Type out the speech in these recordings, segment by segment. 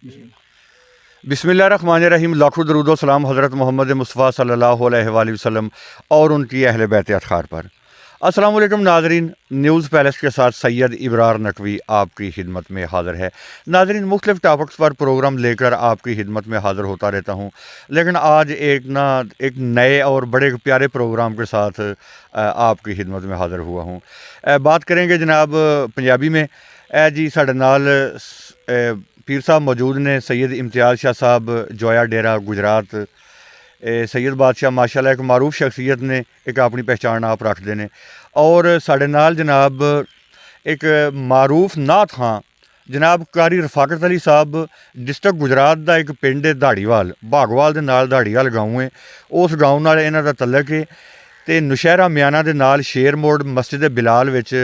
बिस्मिल्लाहिर्रहमानिर्रहीम। लाखों दरूद सलाम हज़रत मोहम्मद मुस्तफ़ा सल्लल्लाहु अलैहि वसल्लम और उनकी अहले बैत अतहार पर। अस्सलाम वालेकुम नाज़रीन, न्यूज़ पैलेस के साथ सैयद इब्रार नकवी आपकी खिदमत में हाज़िर है। नाज़रीन, मुख्तलिफ़ टॉपिक्स पर प्रोग्राम लेकर आपकी खिदमत में हाज़िर होता रहता हूँ, लेकिन आज एक नए और बड़े प्यारे प्रोग्राम के साथ आपकी खिदमत में हाज़िर हुआ हूँ। बात करेंगे जनाब पंजाबी में। जी साढ़े नाल पीर साहब मौजूद ने, सैयद इम्तियाज़ शाह साहब, जोया डेरा गुजरात। सैयद बादशाह माशाल्लाह एक मारूफ शख्सियत ने, एक अपनी पहचान आप रखते हैं। और साढ़े नाल जनाब एक मारूफ नात खां जनाब कारी रफाकत अली साहब, डिस्ट्रिक्ट गुजरात का एक पिंड है धाड़ीवाल, भागवाल के नाल धाड़ीवाल गाँव है। उस गाँव नाल इन्हां दा तल्लक है। तो नौशहरा म्याना के नाल शेर मोड़ मस्जिद बिलाल विच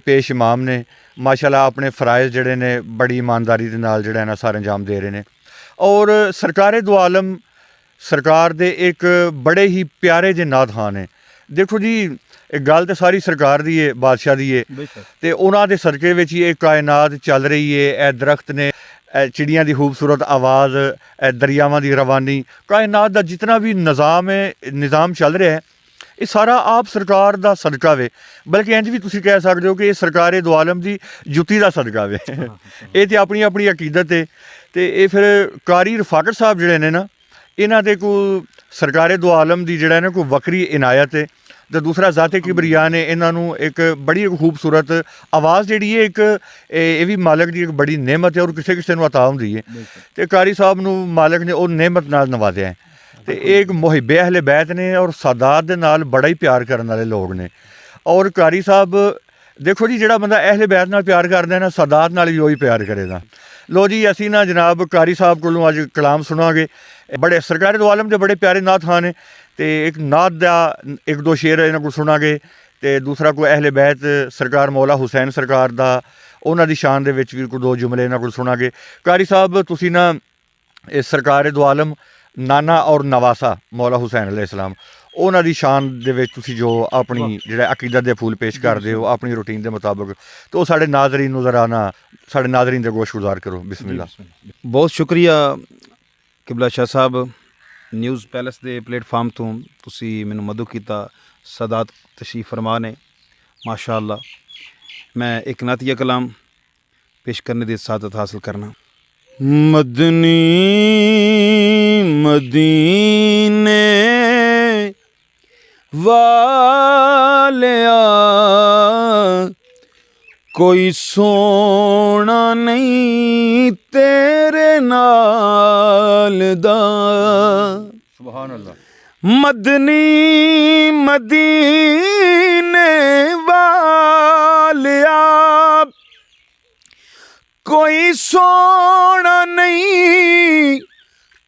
पेश इमाम ने माशाल्लाह अपने फ़राइज़ जिहड़े ने बड़ी ईमानदारी के नाल जिहड़ा ना सारे अंजाम दे रहे हैं। और सरकारे दो आलम सरकार दे एक बड़े ही प्यारे जे नात खान ने। देखो जी, एक गल तो सारी सरकार दी है, बादशाह दी है, तो उन्हां दे सदके विच ही कायनात चल रही है। ए दरख्त ने, चिड़ियाँ की खूबसूरत आवाज़, दरियावां की रवानी, कायनात का जितना भी निज़ाम चल रहा है, ये सारा आप सरकार का सदका वे। बल्कि इंज भी तुसीं कह सकते हो कि ये सरकारे दो आलम की जुत्ती का सदका वे। ये तो अपनी अपनी अकीदत है। तो ये फिर कारी रफाकत साहब जिहड़े ने ना, इन्हां ते कोई सरकारे दो आलम की जिहड़ा ना कोई वक्री इनायत है। तो दूसरा ज़ाते किबरिया ने इन्हों एक बड़ी खूबसूरत आवाज़ जिहड़ी है, एक ये भी मालक की एक बड़ी नेमत है और किसी किसी को अता होंदी है। तो कारी साहब नूं मालक ने वो नेमत नाल नवाजिया है। तो एक मुहिब्बे अहले बैत ने और सादात दे नाल बड़ा ही प्यार करने वाले लोग ने। और कारी साहब देखो जी, जिहड़ा बंदा अहले बैत नाल प्यार करदा है ना, सादात नाल भी वही प्यार करेगा। लो जी, असी ना जनाब कारी साहब कोलों अज कलाम सुनांगे। बड़े सरकारे दो आलम के बड़े प्यारे नात खान ने। तो एक नात दा एक दो शेर इन्हां को सुनांगे। तो दूसरा कोई अहले बैत सरकार मौला हुसैन सरकार दा, उन्हां दी शान दे विच भी कोई दो जुमले इन्हां को सुनांगे। कारी साहब तुसीं ना इस सरकारे दो आलम नाना और नवासा मौला हुसैन अलैहिस्सलाम, उन्हां दी शान दे विच तुसीं जो अपनी जिहड़ा अकीदत दे फूल पेश करदे हो अपनी रूटीन के मुताबिक, तो साढ़े नाज़रीन नूं ज़रा ना साढ़े नाज़रीन दे गोश गुजार करो। बिस्मिल्लाह। बहुत शुक्रिया किबला शाह साहब, न्यूज़ पैलेस के प्लेटफार्म तो तुसी मैनूं मदू कीता, सदात तशरीफ फरमा ने। माशा अल्लाह, मैं एक नातिया कलाम पेश करने की सादत हासिल करना। मदनी मदीने वालिया कोई सोना नहीं तेरे नाल दा। सुभान अल्लाह। मदनी मदीने वालिया कोई सोना नहीं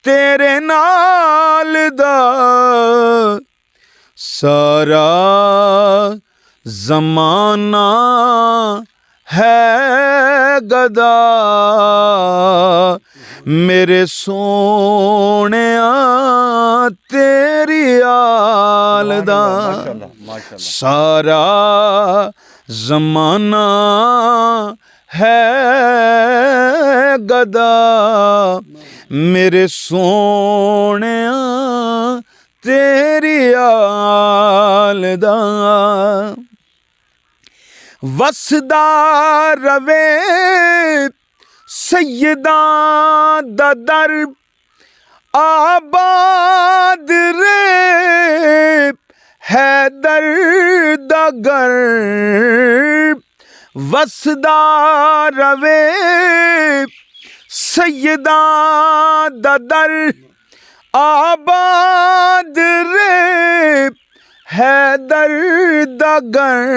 तेरे नाल दा। सारा ज़माना है गदा मेरे सोहणिया तेरी आल दा। सारा ज़माना है गदा मेरे सोहणिया तेरी आल दा। वसदा रवे सैयदां दा दर आबाद रे हैदर दा घर। वसदा रवे सैयदां दा दर आबाद रे हैदर दा घर।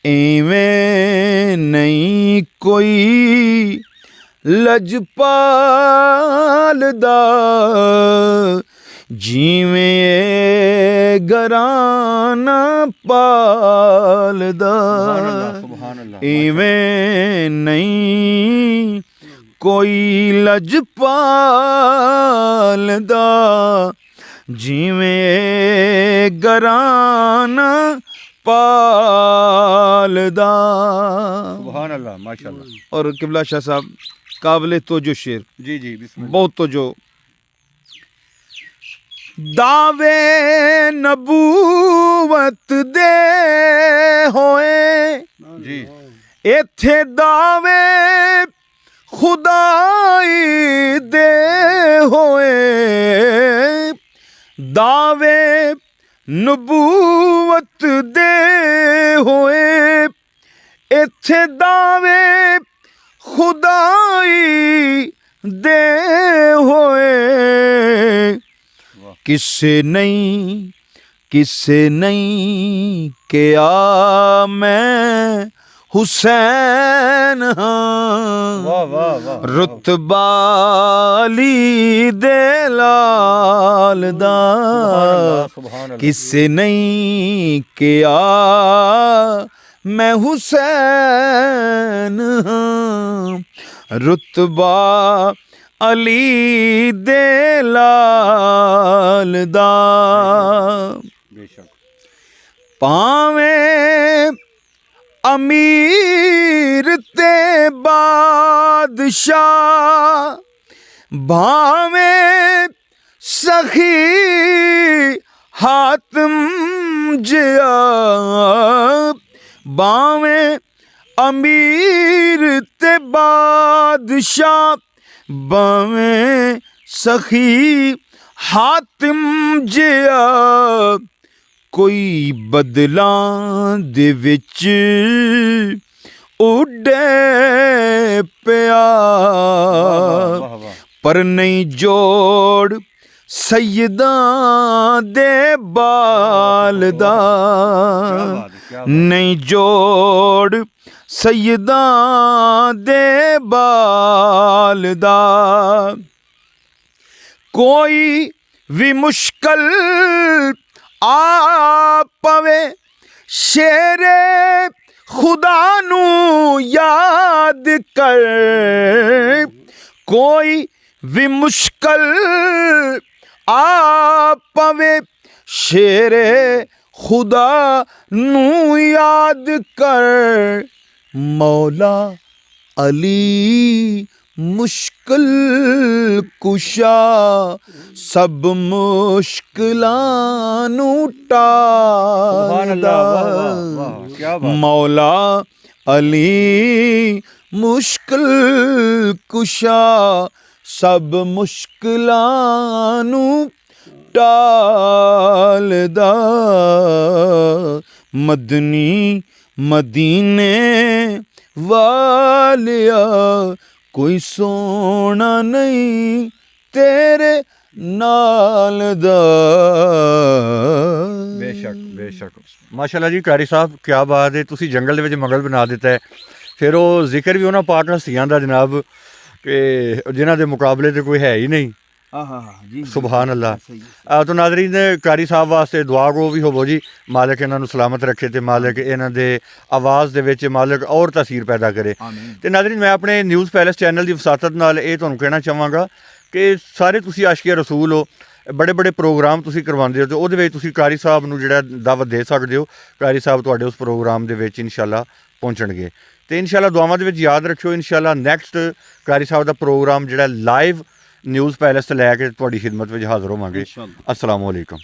इवें नहीं कोई लजपाल दा जिवें घराना पाल दा। इवें नहीं कोई लजपाल दा जिवें घराना पालदा। सुभान अल्लाह, माशाअल्लाह। और किबला शाह साहब काबिल तोजो शेर, जी जी बिस्मिल्लाह। बहुत तोजो। दावे नबूवत दे होए, जी इत्थे दावे खुदाई दे होए, दावे नबूवत दे होए, इत्थे दावे खुदाई दे होए। किसे नहीं किया मैं हुसैन हाँ, वाह वाह वाह। रुतबाली दे लाल दा, सुभान अल्लाह। किसे नहीं किया मैं हुसैन हाँ, रुतबा अली दे लाल दा। बेशक। पावें अमीर ते बादशाह, भावें सखी हातिम जिया, भावें अमीर ते बादशाह, भावें सखी हातिम जिया, कोई बदलां दे विच उड्डे पिया, पर नहीं जोड़ सैयदां दे बाल दा, नहीं जोड़ सैयदां दे बाल दा। कोई भी मुश्किल आ पवे, शेरे खुदा नू याद कर, कोई भी मुश्किल आ पवे, शेरे खुदा नू याद कर, मौला अली मुश्किल कुशा, सब मुश्किलां नू टालदा, मौला अली मुश्किल कुशा, सब मुश्किलां नू टालदा। मदनी मदीने वालिया, कोई सोना नहीं तेरे नाल दा। बेशक बेशक माशाल्लाह जी कारी साहब क्या बात है। तुसी जंगल दे विच मंगल बना दिता है। फिर वो जिक्र भी उन्होंने पाक हस्तियां दा जनाब कि जिन्हां दे मुकाबले तो कोई है ही नहीं। सुभान अल्लाह। तो नाज़रीन कारी साहब वास्ते दुआ गो भी होवो जी, मालिक इन्हां नूं सलामत रखे ते मालिक इन्हां दे आवाज़ दे विच मालिक और तासीर पैदा करे। ते नाज़रीन मैं अपने न्यूज़ पैलेस चैनल की वसातत नाल ये तुहानूं कहना चाहांगा कि सारे तुसी आशिक़े रसूल हो, बड़े बड़े प्रोग्राम तुसी करवांदे हो, तो उहदे विच तुसी कारी साहब नूं जिहड़ा दावत दे सकदे हो। कारी साहब तुहाडे उस प्रोग्राम दे विच इंशाअल्लाह पहुंचणगे। तो इंशाअल्लाह दुआवां दे विच याद रखियो, इंशाअल्लाह नैक्सट कारी साहब दा प्रोग्राम जिहड़ा लाइव न्यूज़ पैलेस लैके तुहाडी खिदमत में हाज़र होवांगे। अस्सलामु अलैकुम।